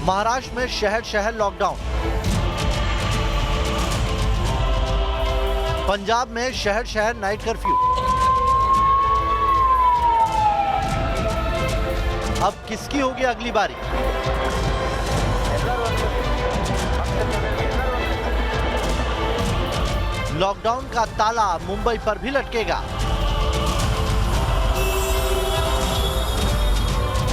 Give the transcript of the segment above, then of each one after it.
महाराष्ट्र में शहर शहर लॉकडाउन। पंजाब में शहर शहर नाइट कर्फ्यू। अब किसकी होगी अगली बारी? लॉकडाउन का ताला मुंबई पर भी लटकेगा।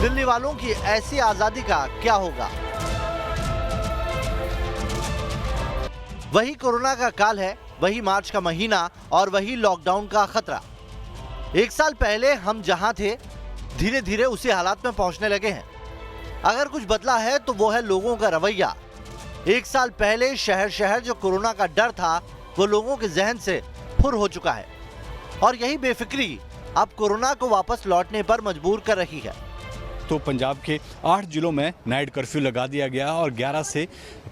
दिल्ली वालों की ऐसी आजादी का क्या होगा? वही कोरोना का काल है, वही मार्च का महीना और वही लॉकडाउन का खतरा। एक साल पहले हम जहां थे, धीरे धीरे उसी हालात में पहुंचने लगे हैं। अगर कुछ बदला है तो वो है लोगों का रवैया। एक साल पहले शहर शहर जो कोरोना का डर था, वो लोगों के जहन से फुर हो चुका है और यही बेफिक्री अब कोरोना को वापस लौटने पर मजबूर कर रही है। तो पंजाब के 8 जिलों में नाइट कर्फ्यू लगा दिया गया और 11 से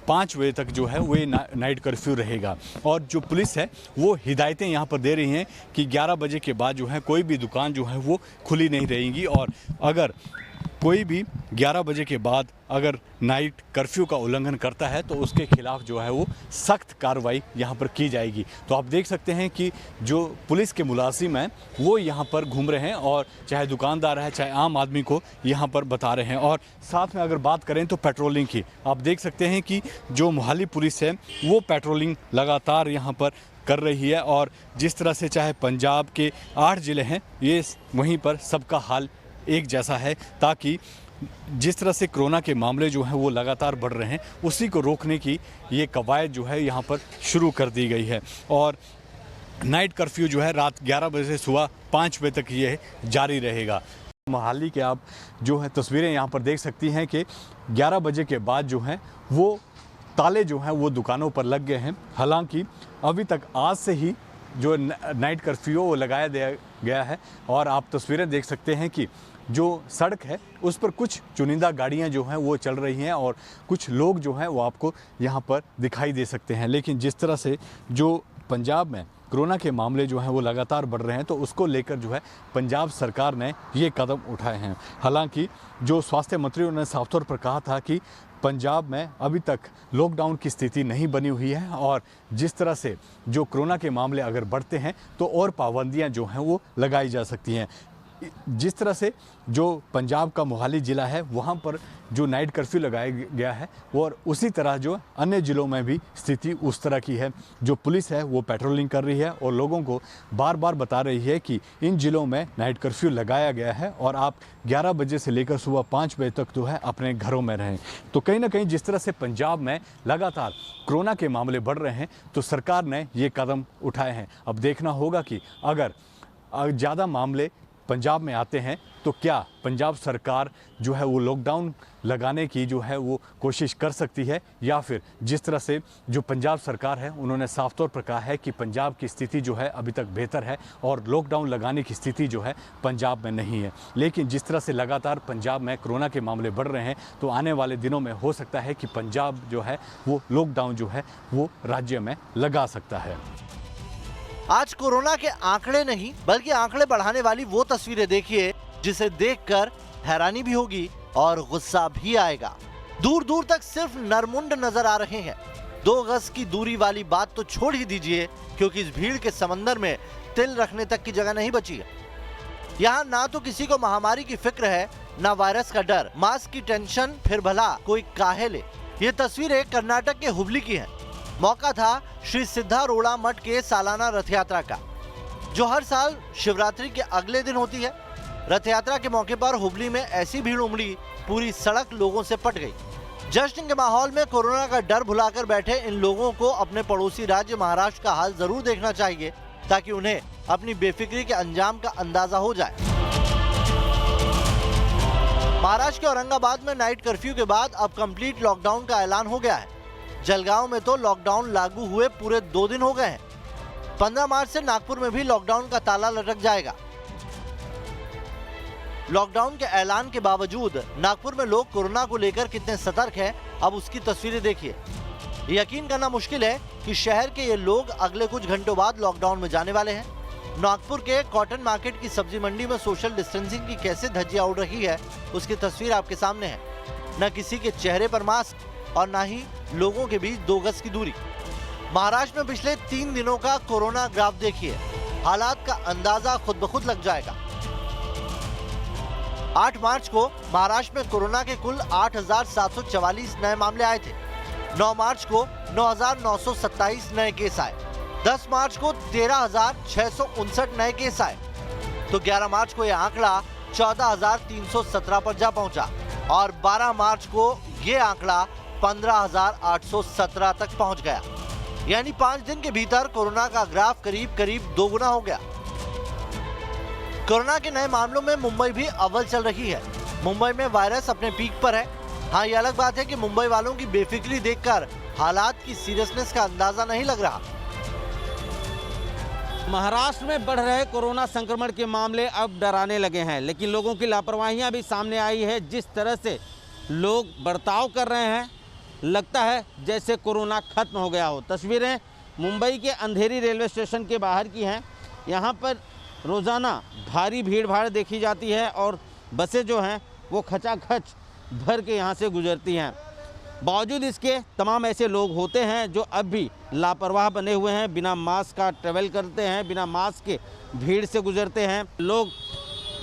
5 बजे तक जो है वो नाइट कर्फ्यू रहेगा। और जो पुलिस है वो हिदायतें यहाँ पर दे रही हैं कि 11 बजे के बाद जो है कोई भी दुकान जो है वो खुली नहीं रहेगी और अगर कोई भी 11 बजे के बाद अगर नाइट कर्फ्यू का उल्लंघन करता है तो उसके खिलाफ जो है वो सख्त कार्रवाई यहाँ पर की जाएगी। तो आप देख सकते हैं कि जो पुलिस के मुलाजिम हैं वो यहाँ पर घूम रहे हैं और चाहे दुकानदार है चाहे आम आदमी को यहाँ पर बता रहे हैं। और साथ में अगर बात करें तो पेट्रोलिंग की, आप देख सकते हैं कि जो मोहाली पुलिस है वो पेट्रोलिंग लगातार यहाँ पर कर रही है और जिस तरह से चाहे पंजाब के 8 ज़िले हैं ये वहीं पर सबका हाल एक जैसा है, ताकि जिस तरह से कोरोना के मामले जो हैं वो लगातार बढ़ रहे हैं उसी को रोकने की ये कवायद जो है यहाँ पर शुरू कर दी गई है। और नाइट कर्फ्यू जो है रात 11 बजे से सुबह 5 बजे तक ये जारी रहेगा। मोहाली के आप जो है तस्वीरें यहाँ पर देख सकती हैं कि 11 बजे के बाद जो है वो ताले जो हैं वो दुकानों पर लग गए हैं। हालांकि अभी तक आज से ही जो नाइट कर्फ्यू वो लगाया गया है और आप तस्वीरें देख सकते हैं कि जो सड़क है उस पर कुछ चुनिंदा गाड़ियां जो हैं वो चल रही हैं और कुछ लोग जो हैं वो आपको यहां पर दिखाई दे सकते हैं। लेकिन जिस तरह से जो पंजाब में कोरोना के मामले जो हैं वो लगातार बढ़ रहे हैं तो उसको लेकर जो है पंजाब सरकार ने ये कदम उठाए हैं। हालांकि जो स्वास्थ्य मंत्री उन्होंने साफ तौर पर कहा था कि पंजाब में अभी तक लॉकडाउन की स्थिति नहीं बनी हुई है और जिस तरह से जो कोरोना के मामले अगर बढ़ते हैं तो और पाबंदियां जो हैं वो लगाई जा सकती हैं। जिस तरह से जो पंजाब का मोहाली ज़िला है वहाँ पर जो नाइट कर्फ्यू लगाया गया है और उसी तरह जो अन्य ज़िलों में भी स्थिति उस तरह की है। जो पुलिस है वो पेट्रोलिंग कर रही है और लोगों को बार बार बता रही है कि इन ज़िलों में नाइट कर्फ्यू लगाया गया है और आप 11 बजे से लेकर सुबह 5 बजे तक जो है अपने घरों में रहें। तो कहीं ना कहीं जिस तरह से पंजाब में लगातार कोरोना के मामले बढ़ रहे हैं तो सरकार ने ये कदम उठाए हैं। अब देखना होगा कि अगर ज़्यादा मामले पंजाब में आते हैं तो क्या पंजाब सरकार जो है वो लॉकडाउन लगाने की जो है वो कोशिश कर सकती है या फिर जिस तरह से जो पंजाब सरकार है उन्होंने साफ तौर पर कहा है कि पंजाब की स्थिति जो है अभी तक बेहतर है और लॉकडाउन लगाने की स्थिति जो है पंजाब में नहीं है। लेकिन जिस तरह से लगातार पंजाब में कोरोना के मामले बढ़ रहे हैं तो आने वाले दिनों में हो सकता है कि पंजाब जो है वो लॉकडाउन जो है वो राज्य में लगा सकता है। आज कोरोना के आंकड़े नहीं बल्कि आंकड़े बढ़ाने वाली वो तस्वीरें देखिए जिसे देखकर हैरानी भी होगी और गुस्सा भी आएगा। दूर दूर तक सिर्फ नरमुंड नजर आ रहे हैं। 2 गज की दूरी वाली बात तो छोड़ ही दीजिए क्योंकि इस भीड़ के समंदर में तिल रखने तक की जगह नहीं बची है। यहाँ ना तो किसी को महामारी की फिक्र है ना वायरस का डर, मास्क की टेंशन फिर भला कोई काहे ले। ये तस्वीरें कर्नाटक के हुबली की है। मौका था श्री सिद्धारूढ़ा मठ के सालाना रथ यात्रा का जो हर साल शिवरात्रि के अगले दिन होती है। रथ यात्रा के मौके पर हुबली में ऐसी भीड़ उमड़ी पूरी सड़क लोगों से पट गई। जश्न के माहौल में कोरोना का डर भुलाकर बैठे इन लोगों को अपने पड़ोसी राज्य महाराष्ट्र का हाल जरूर देखना चाहिए ताकि उन्हें अपनी बेफिक्री के अंजाम का अंदाजा हो जाए। महाराष्ट्र के औरंगाबाद में नाइट कर्फ्यू के बाद अब कंप्लीट लॉकडाउन का ऐलान हो गया है। जलगांव में तो लॉकडाउन लागू हुए पूरे 2 दिन हो गए हैं। 15 मार्च से नागपुर में भी लॉकडाउन का ताला लटक जाएगा। लॉकडाउन के ऐलान के बावजूद नागपुर में लोग कोरोना को लेकर कितने सतर्क हैं, अब उसकी तस्वीरें देखिए। यकीन करना मुश्किल है कि शहर के ये लोग अगले कुछ घंटों बाद लॉकडाउन में जाने वाले हैं। नागपुर के कॉटन मार्केट की सब्जी मंडी में सोशल डिस्टेंसिंग की कैसे धज्जियां उड़ रही है उसकी तस्वीर आपके सामने है। न किसी के चेहरे पर मास्क और न ही लोगों के बीच 2 गज की दूरी। महाराष्ट्र में पिछले 3 दिनों का कोरोना ग्राफ देखिए, हालात का अंदाजा खुद ब खुद लग जाएगा। 8 मार्च को महाराष्ट्र में कोरोना के कुल 8,744 नए मामले आए थे। 9 मार्च को 9,927 नए केस आए। 10 मार्च को 13,659 नए केस आए तो 11 मार्च को यह आंकड़ा 14,317 पर जा पहुंचा और 12 मार्च को यह आंकड़ा 15,817 तक पहुंच गया। यानी 5 दिन के भीतर कोरोना का ग्राफ करीब करीब 2 गुना हो गया। कोरोना के नए मामलों में मुंबई भी अव्वल चल रही है। मुंबई में वायरस अपने पीक पर है। हाँ, ये अलग बात है कि मुंबई वालों की बेफिक्री देखकर हालात की सीरियसनेस का अंदाजा नहीं लग रहा। महाराष्ट्र में बढ़ रहे कोरोना संक्रमण के मामले अब डराने लगे हैं, लेकिन लोगों की लापरवाहियां भी सामने आई है। जिस तरह से लोग बर्ताव कर रहे हैं, लगता है जैसे कोरोना खत्म हो गया हो। तस्वीरें मुंबई के अंधेरी रेलवे स्टेशन के बाहर की हैं। यहाँ पर रोज़ाना भारी भीड़ भाड़ देखी जाती है और बसें जो हैं वो खचाखच भर के यहाँ से गुजरती हैं। बावजूद इसके तमाम ऐसे लोग होते हैं जो अब भी लापरवाह बने हुए हैं, बिना मास्क का ट्रैवल करते हैं, बिना मास्क के भीड़ से गुजरते हैं। लोग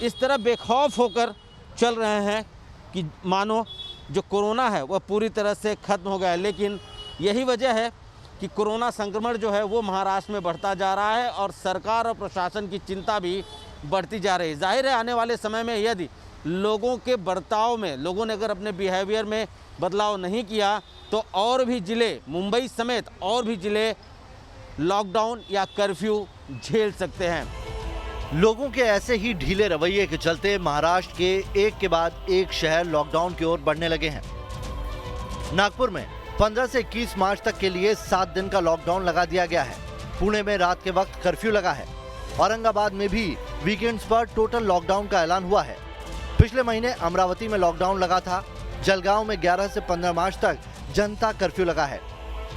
इस तरह बेखौफ होकर चल रहे हैं कि मानो जो कोरोना है वह पूरी तरह से ख़त्म हो गया है। लेकिन यही वजह है कि कोरोना संक्रमण जो है वो महाराष्ट्र में बढ़ता जा रहा है और सरकार और प्रशासन की चिंता भी बढ़ती जा रही है। जाहिर है आने वाले समय में यदि लोगों के बर्ताव में, लोगों ने अगर अपने बिहेवियर में बदलाव नहीं किया तो और भी ज़िले, मुंबई समेत और भी ज़िले लॉकडाउन या कर्फ्यू झेल सकते हैं। लोगों के ऐसे ही ढीले रवैये के चलते महाराष्ट्र के एक के बाद एक शहर लॉकडाउन की ओर बढ़ने लगे हैं। नागपुर में 15 से 21 मार्च तक के लिए 7 दिन का लॉकडाउन लगा दिया गया है। पुणे में रात के वक्त कर्फ्यू लगा है। औरंगाबाद में भी वीकेंड्स पर टोटल लॉकडाउन का ऐलान हुआ है। पिछले महीने अमरावती में लॉकडाउन लगा था। जलगांव में 11 से 15 मार्च तक जनता कर्फ्यू लगा है।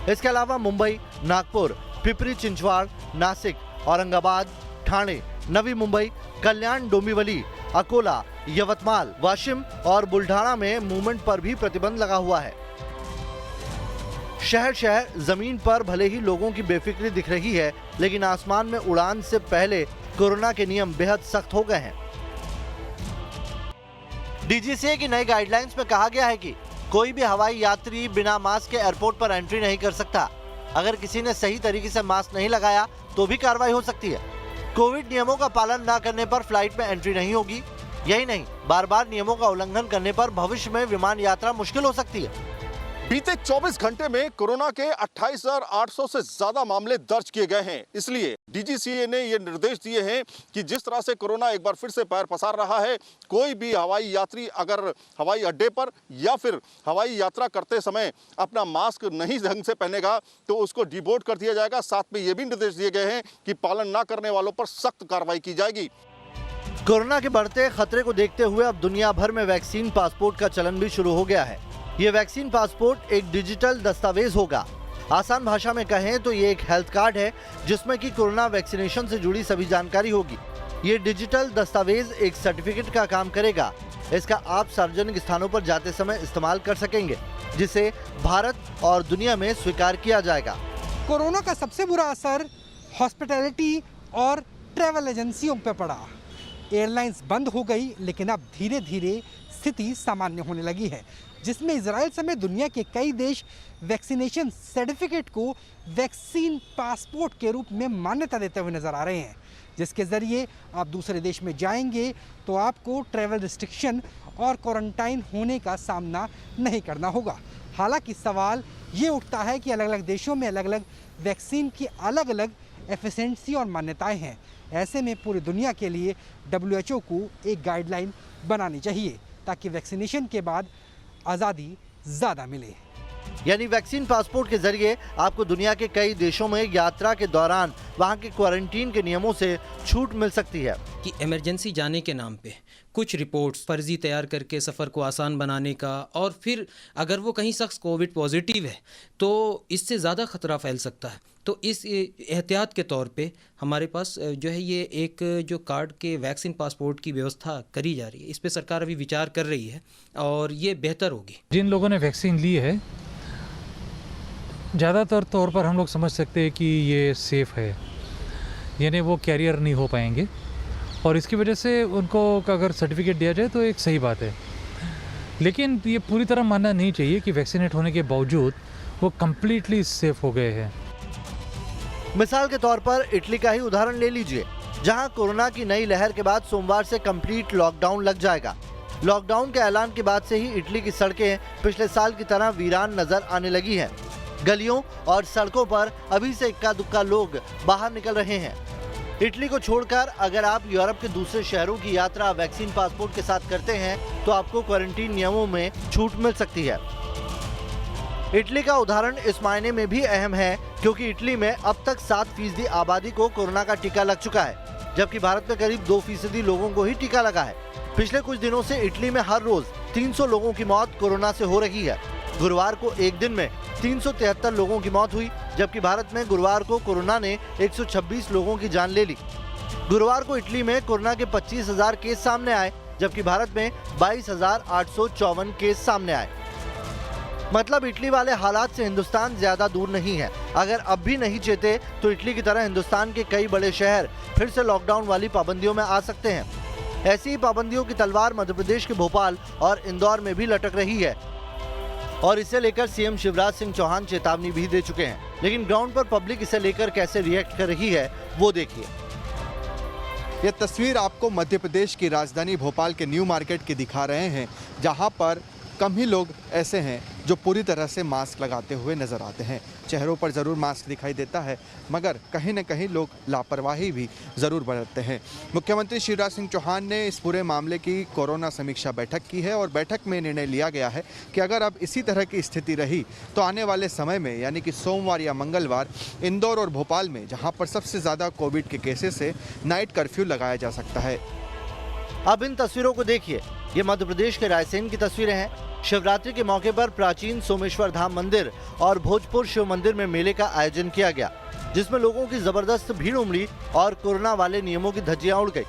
इसके अलावा मुंबई, नागपुर, पिपरी चिंचवाड़, नासिक, औरंगाबाद, ठाणे, नवी मुंबई, कल्याण, डोंबिवली, अकोला, यवतमाल, वाशिम और बुल्ढाना में मूवमेंट पर भी प्रतिबंध लगा हुआ है। शहर शहर जमीन पर भले ही लोगों की बेफिक्री दिख रही है, लेकिन आसमान में उड़ान से पहले कोरोना के नियम बेहद सख्त हो गए हैं। डीजीसीए की नई गाइडलाइंस में कहा गया है कि कोई भी हवाई यात्री बिना मास्क के एयरपोर्ट पर एंट्री नहीं कर सकता। अगर किसी ने सही तरीके से मास्क नहीं लगाया तो भी कार्रवाई हो सकती है। कोविड नियमों का पालन न करने पर फ्लाइट में एंट्री नहीं होगी। यही नहीं, बार बार नियमों का उल्लंघन करने पर भविष्य में विमान यात्रा मुश्किल हो सकती है। बीते 24 घंटे में कोरोना के 28,800 से ज्यादा मामले दर्ज किए गए हैं। इसलिए डीजीसीए ने ये निर्देश दिए हैं कि जिस तरह से कोरोना एक बार फिर से पैर पसार रहा है, कोई भी हवाई यात्री अगर हवाई अड्डे पर या फिर हवाई यात्रा करते समय अपना मास्क नहीं ढंग से पहनेगा तो उसको डिबोर्ड कर दिया जाएगा। साथ में ये भी निर्देश दिए गए हैं कि पालन न करने वालों पर सख्त कार्रवाई की जाएगी। कोरोना के बढ़ते खतरे को देखते हुए अब दुनिया भर में वैक्सीन पासपोर्ट का चलन भी शुरू हो गया है। ये वैक्सीन पासपोर्ट एक डिजिटल दस्तावेज होगा। आसान भाषा में कहें तो ये एक हेल्थ कार्ड है जिसमें कि कोरोना वैक्सीनेशन से जुड़ी सभी जानकारी होगी। ये डिजिटल दस्तावेज एक सर्टिफिकेट का काम करेगा। इसका आप सार्वजनिक स्थानों पर जाते समय इस्तेमाल कर सकेंगे, जिसे भारत और दुनिया में स्वीकार किया जाएगा। कोरोना का सबसे बुरा असर हॉस्पिटैलिटी और ट्रैवल एजेंसियों पर पड़ा। एयरलाइंस बंद हो गई, लेकिन अब धीरे धीरे स्थिति सामान्य होने लगी है, जिसमें इजराइल समेत दुनिया के कई देश वैक्सीनेशन सर्टिफिकेट को वैक्सीन पासपोर्ट के रूप में मान्यता देते हुए नजर आ रहे हैं, जिसके जरिए आप दूसरे देश में जाएंगे तो आपको ट्रैवल रिस्ट्रिक्शन और क्वारंटाइन होने का सामना नहीं करना होगा। हालांकि सवाल ये उठता है कि अलग अलग देशों में अलग अलग वैक्सीन की अलग अलग एफिशिएंसी और मान्यताएं हैं। ऐसे में पूरी दुनिया के लिए WHO को एक गाइडलाइन बनानी चाहिए ताकि वैक्सीनेशन के बाद आज़ादी ज़्यादा मिले। यानी वैक्सीन पासपोर्ट के जरिए आपको दुनिया के कई देशों में यात्रा के दौरान वहां के क्वारंटीन के नियमों से छूट मिल सकती है। कि इमरजेंसी जाने के नाम पे कुछ रिपोर्ट्स फर्जी तैयार करके सफ़र को आसान बनाने का, और फिर अगर वो कहीं शख्स कोविड पॉजिटिव है तो इससे ज़्यादा ख़तरा फैल सकता है। तो इस एहतियात के तौर पे हमारे पास जो है ये एक जो कार्ड के वैक्सीन पासपोर्ट की व्यवस्था करी जा रही है। इस पे सरकार अभी विचार कर रही है और ये बेहतर होगी। जिन लोगों ने वैक्सीन ली है, ज़्यादातर तौर पर हम लोग समझ सकते हैं कि ये सेफ़ है, यानी वो कैरियर नहीं हो पाएंगे, और इसकी वजह से उनको अगर सर्टिफिकेट दिया जाए तो एक सही बात है। लेकिन ये पूरी तरह मानना नहीं चाहिए कि वैक्सीनेट होने के बावजूद वो कम्प्लीटली सेफ़ हो गए हैं। मिसाल के तौर पर इटली का ही उदाहरण ले लीजिए, जहां कोरोना की नई लहर के बाद सोमवार से कंप्लीट लॉकडाउन लग जाएगा। लॉकडाउन के ऐलान के बाद से ही इटली की सड़कें पिछले साल की तरह वीरान नजर आने लगी हैं। गलियों और सड़कों पर अभी से इक्का दुक्का लोग बाहर निकल रहे हैं। इटली को छोड़कर अगर आप यूरोप के दूसरे शहरों की यात्रा वैक्सीन पासपोर्ट के साथ करते हैं तो आपको क्वारंटीन नियमों में छूट मिल सकती है। इटली का उदाहरण इस मायने में भी अहम है क्योंकि इटली में अब तक 7% आबादी को कोरोना का टीका लग चुका है, जबकि भारत में करीब 2% लोगों को ही टीका लगा है। पिछले कुछ दिनों से इटली में हर रोज 300 लोगों की मौत कोरोना से हो रही है। गुरुवार को एक दिन में 373 लोगों की मौत हुई, जबकि भारत में गुरुवार को कोरोना ने 126 लोगों की जान ले ली। गुरुवार को इटली में कोरोना के 25,000 केस सामने आए, जबकि भारत में 22,854 केस सामने आए। मतलब इटली वाले हालात से हिंदुस्तान ज्यादा दूर नहीं है। अगर अब भी नहीं चेते तो इटली की तरह हिंदुस्तान के कई बड़े शहर फिर से लॉकडाउन वाली पाबंदियों में आ सकते हैं। ऐसी ही पाबंदियों की तलवार मध्य प्रदेश के भोपाल और इंदौर में भी लटक रही है और इसे लेकर सीएम शिवराज सिंह चौहान चेतावनी भी दे चुके हैं। लेकिन ग्राउंड पर पब्लिक इसे लेकर कैसे रिएक्ट कर रही है वो देखिए। यह तस्वीर आपको मध्य प्रदेश की राजधानी भोपाल के न्यू मार्केट की दिखा रहे हैं, जहां पर कम ही लोग ऐसे हैं जो पूरी तरह से मास्क लगाते हुए नजर आते हैं। चेहरों पर ज़रूर मास्क दिखाई देता है, मगर कहीं न कहीं लोग लापरवाही भी ज़रूर बरतते हैं। मुख्यमंत्री शिवराज सिंह चौहान ने इस पूरे मामले की कोरोना समीक्षा बैठक की है और बैठक में निर्णय लिया गया है कि अगर अब इसी तरह की स्थिति रही तो आने वाले समय में, यानी कि सोमवार या मंगलवार, इंदौर और भोपाल में, जहाँ पर सबसे ज़्यादा कोविड के केसेस है, नाइट कर्फ्यू लगाया जा सकता है। अब इन तस्वीरों को देखिए। ये मध्य प्रदेश के रायसेन की तस्वीरें हैं। शिवरात्रि के मौके पर प्राचीन सोमेश्वर धाम मंदिर और भोजपुर शिव मंदिर में मेले का आयोजन किया गया, जिसमें लोगों की जबरदस्त भीड़ उमड़ी और कोरोना वाले नियमों की धज्जियां उड़ गई।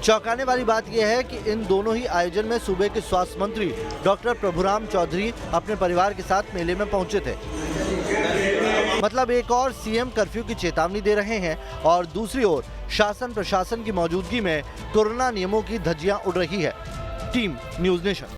चौंकाने वाली बात यह है कि इन दोनों ही आयोजन में सूबे के स्वास्थ्य मंत्री डॉक्टर प्रभुराम चौधरी अपने परिवार के साथ मेले में पहुंचे थे। मतलब एक और सीएम कर्फ्यू की चेतावनी दे रहे हैं और दूसरी ओर शासन प्रशासन की मौजूदगी में कोरोना नियमों की धज्जियां उड़ रही है। Team news nation.